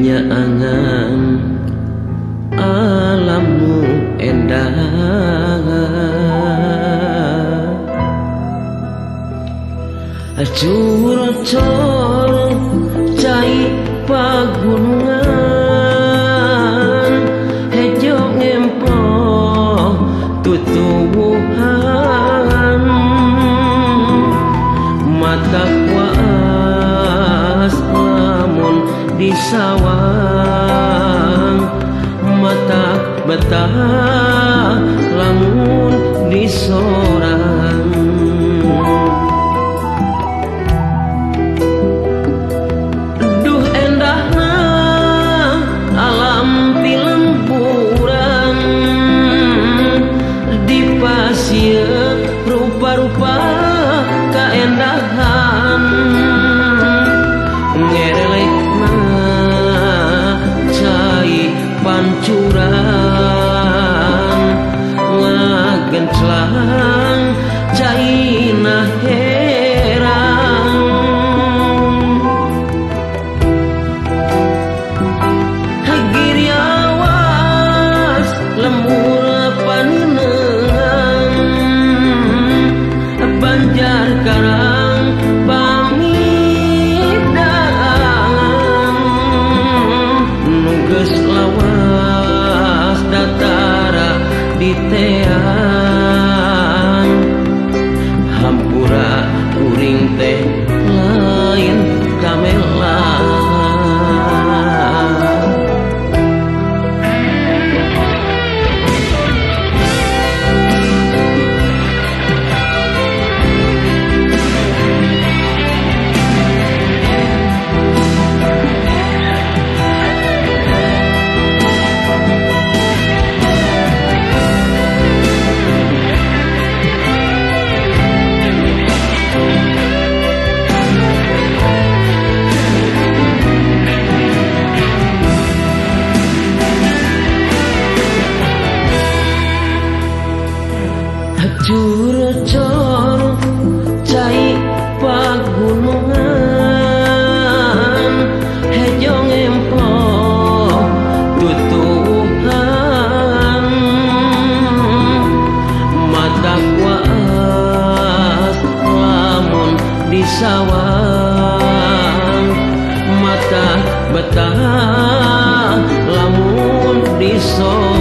nyaangan alammu endah coro-coro cai pagunungan hejo ngempo tutuwuhan mata kuas lamun disawang mata betah lamun disorang duh endahna alam pilemburan di pasir rupa-rupa kaendahan ngerelekna cai pancuran ngagenclang caina herang giri awas lemur paninengan banjar karang pamidaan nuges lawas datara ditean hampura kuring teh lain kamelan coro-coro cai pagunungan hejo ngempo tutuhan mata kuas lamun disawang mata betah lamun disawang